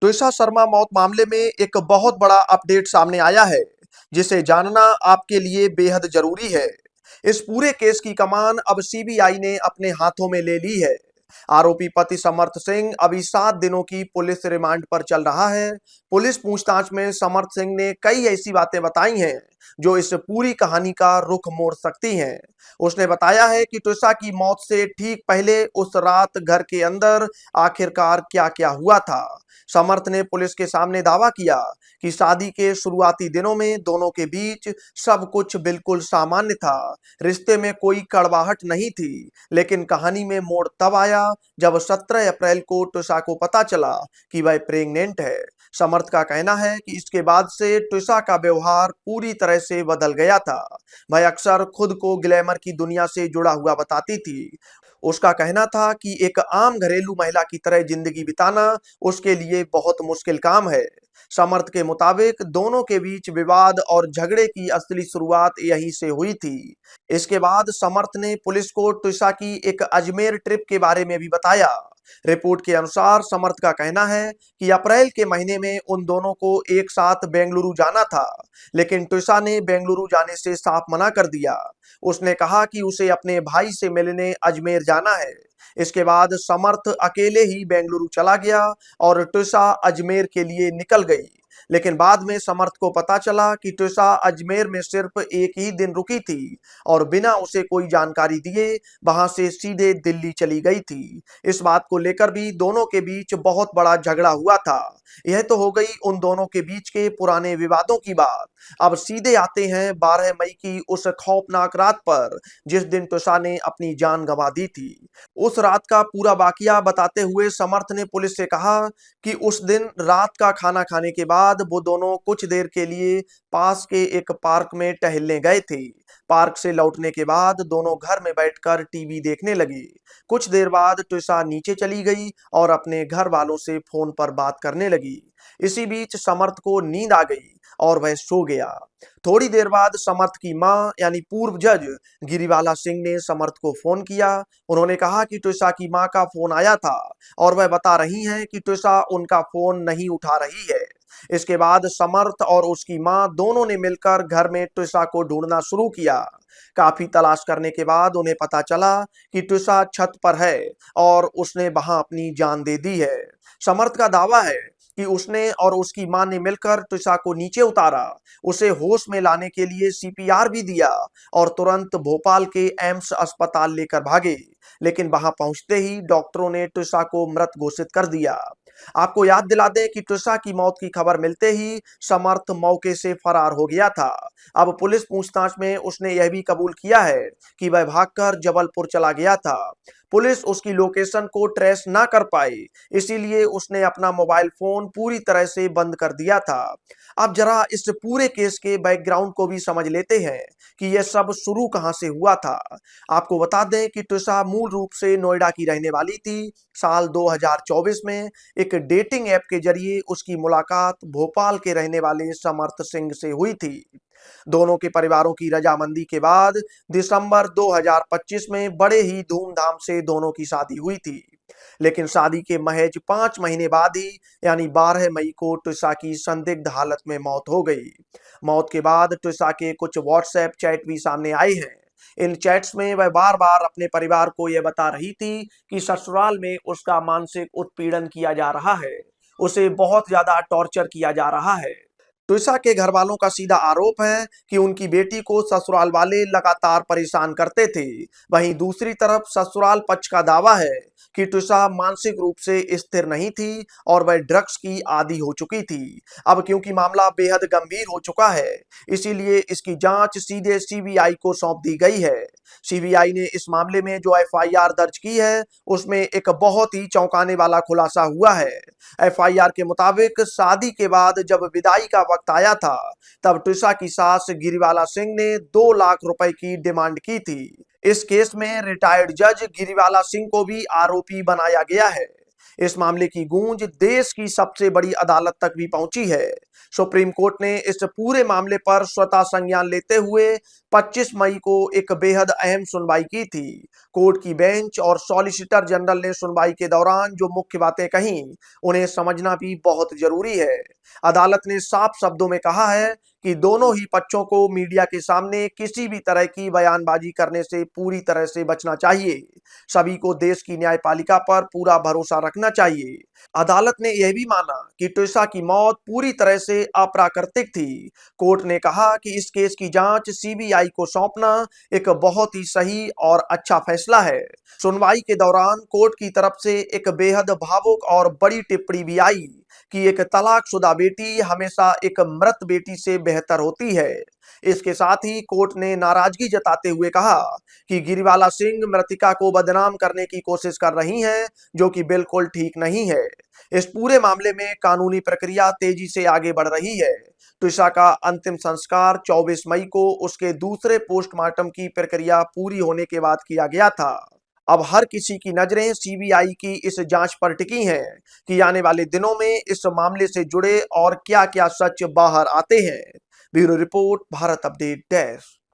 त्विषा शर्मा मौत मामले में एक बहुत बड़ा अपडेट सामने आया है, जिसे जानना आपके लिए बेहद जरूरी है। इस पूरे केस की कमान अब सीबीआई ने अपने हाथों में ले ली है। आरोपी पति समर्थ सिंह अभी 7 दिनों की पुलिस रिमांड पर चल रहा है। पुलिस पूछताछ में समर्थ सिंह ने कई ऐसी बातें बताई हैं जो इस पूरी कहानी का रुख मोड़ सकती हैं। उसने बताया है कि त्विषा की मौत से ठीक पहले उस रात घर के अंदर आखिरकार क्या-क्या हुआ था। समर्थ ने पुलिस के सामने दावा किया कि शादी के शुरुआती दिनों में दोनों के बीच सब कुछ बिल्कुल सामान्य था। रिश्ते में कोई कड़वाहट नहीं थी, लेकिन कहानी में मोड़ तब आया जब 17 अप्रैल को त्विषा को पता चला कि वह प्रेग्नेंट है। समर्थ का कहना है कि इसके बाद से त्विषा का व्यवहार पूरी तरह से बदल गया था। वह अक्सर खुद को ग्लैमर की दुनिया से जुड़ा हुआ बताती थी। उसका कहना था कि एक आम घरेलू महिला की तरह जिंदगी बिताना उसके लिए बहुत मुश्किल काम है। समर्थ के मुताबिक दोनों के बीच विवाद और झगड़े की असली शुरुआत यहीं से हुई थी। इसके बाद समर्थ ने पुलिस को त्विषा की एक अजमेर ट्रिप के बारे में भी बताया। रिपोर्ट के अनुसार समर्थ का कहना है कि अप्रैल के महीने में उन दोनों को एक साथ बेंगलुरु जाना था, लेकिन त्विषा ने बेंगलुरु जाने से साफ मना कर दिया। उसने कहा कि उसे अपने भाई से मिलने अजमेर जाना है। इसके बाद समर्थ अकेले ही बेंगलुरु चला गया और त्विषा अजमेर के लिए निकल गई। लेकिन बाद में समर्थ को पता चला कि त्विषा अजमेर में सिर्फ एक ही दिन रुकी थी और बिना उसे कोई जानकारी दिए वहां से सीधे दिल्ली चली गई थी। इस बात को लेकर भी दोनों के बीच बहुत बड़ा झगड़ा हुआ था। यह तो हो गई उन दोनों के बीच के पुराने विवादों की बात। अब सीधे आते हैं 12 मई की उस खौफनाक रात पर, जिस दिन त्विषा ने अपनी जान गंवा दी थी। उस रात का पूरा वाकया बताते हुए समर्थ ने पुलिस से कहा कि उस दिन रात का खाना खाने के बाद वो दोनों कुछ देर के लिए पास के एक पार्क में टहलने गए थे। पार्क से लौटने के बाद दोनों घर में बैठकर टीवी देखने लगे। कुछ देर बाद त्विषा नीचे चली गई और अपने घर वालों से फोन पर बात करने लगी। इसी बीच समर्थ को नींद आ गई और वह सो गया। थोड़ी देर बाद समर्थ की मां यानी पूर्व जज गिरिवाला सिंह ने समर्थ को फोन किया। उन्होंने कहा कि त्विषा की मां का फोन आया था और वह बता रही हैं कि त्विषा उनका फोन नहीं उठा रही है। इसके बाद समर्थ और उसकी मां दोनों ने मिलकर घर में त्विषा को ढूंढना शुरू किया। काफी तलाश करने के बाद उन्हें पता चला कि त्विषा छत पर है और उसने वहां अपनी जान दे दी है। समर्थ का दावा है कि उसने और उसकी मां ने मिलकर त्विषा को नीचे उतारा, उसे होश में लाने के लिए सीपीआर भी दिया और तुरंत भोपाल के एम्स अस्पताल लेकर भागे। लेकिन वहां पहुंचते ही डॉक्टरों ने त्विषा को मृत घोषित कर दिया। आपको याद दिला दें कि त्विषा की मौत की खबर मिलते ही समर्थ मौके से फरार हो गया था। अब पुलिस पूछताछ में उसने यह भी कबूल किया है कि वह भागकर जबलपुर चला गया था। पुलिस उसकी लोकेशन को ट्रेस ना कर पाई, इसीलिए उसने अपना मोबाइल फोन पूरी तरह से बंद कर दिया था। अब जरा इस पूरे केस के बैकग्राउंड को भी समझ लेते हैं कि यह सब शुरू कहां से हुआ था। आपको बता दें कि त्विषा मूल रूप से नोएडा की रहने वाली थी। साल 2024 में एक डेटिंग ऐप के जरिए उसकी मुलाकात भोपाल के रहने वाले समर्थ सिंह से हुई थी। दोनों के परिवारों की रजामंदी के बाद दिसंबर 2025 में बड़े ही धूमधाम से दोनों की शादी हुई थी। लेकिन शादी के महज 5 महीने बाद ही यानी 12 मई को त्विषा की संदिग्ध हालत में मौत हो गई। मौत के बाद त्विषा के कुछ व्हाट्सएप चैट भी सामने आए हैं। इन चैट्स में वह बार बार अपने परिवार को यह बता रही थी कि ससुराल में उसका मानसिक उत्पीड़न किया जा रहा है, उसे बहुत ज्यादा टॉर्चर किया जा रहा है। त्विषा के घर वालों का सीधा आरोप है कि उनकी बेटी को ससुराल वाले लगातार परेशान करते थे। वहीं दूसरी तरफ ससुराल पक्ष का दावा है कि त्विषा मानसिक रूप से स्थिर नहीं थी और वह ड्रग्स की आदी हो चुकी थी। अब क्योंकि मामला बेहद गंभीर हो चुका है, इसीलिए इसकी जांच सीधे सीबीआई को सौंप दी गई है। सीबीआई ने इस मामले में जो एफआईआर दर्ज की है, उसमें एक बहुत ही चौंकाने वाला खुलासा हुआ है। एफआईआर के मुताबिक शादी के बाद जब विदाई का वक्त आया था, तब त्विषा की सास गिरिवाला सिंह ने 2 लाख रुपए की डिमांड की थी। इस केस में रिटायर्ड जज गिरिवाला सिंह को भी आरोपी बनाया गया है। इस मामले की गूंज देश की सबसे बड़ी अदालत तक भी पहुंची है। सुप्रीम कोर्ट ने इस पूरे मामले पर स्वतः संज्ञान लेते हुए 25 मई को एक बेहद अहम सुनवाई की थी। कोर्ट की बेंच और सॉलिसिटर जनरल ने सुनवाई के दौरान जो मुख्य बातें कहीं, उन्हें समझना भी बहुत जरूरी है। अदालत ने साफ शब्दों में कहा है कि दोनों ही पक्षों को मीडिया के सामने किसी भी तरह की बयानबाजी करने से पूरी तरह से बचना चाहिए। सभी को देश की न्यायपालिका पर पूरा भरोसा रखना चाहिए। अदालत ने यह भी माना कि ट्रिशा की मौत पूरी तरह से अप्राकृतिक थी। कोर्ट ने कहा कि इस केस की जांच सीबीआई को सौंपना एक बहुत ही सही और अच्छा फैसला है। सुनवाई के दौरान कोर्ट की तरफ से एक बेहद भावुक और बड़ी टिप्पणी भी आई कि एक तलाकशुदा बेटी हमेशा एक मृत बेटी से बेहतर होती है। इसके साथ ही कोर्ट ने नाराजगी जताते हुए कहा कि गिरिवाला सिंह मृतिका को बदनाम करने की कोशिश कर रही हैं, जो कि बिल्कुल ठीक नहीं है। इस पूरे मामले में कानूनी प्रक्रिया तेजी से आगे बढ़ रही है। ट्रिशा का अंतिम संस्कार 24 मई को उसके दूसरे पोस्टमार्टम की प्रक्रिया पूरी होने के बाद किया गया था। अब हर किसी की नजरें सीबीआई की इस जांच पर टिकी हैं कि आने वाले दिनों में इस मामले से जुड़े और क्या-क्या सच बाहर आते हैं। Bureau report, Bharat update desk.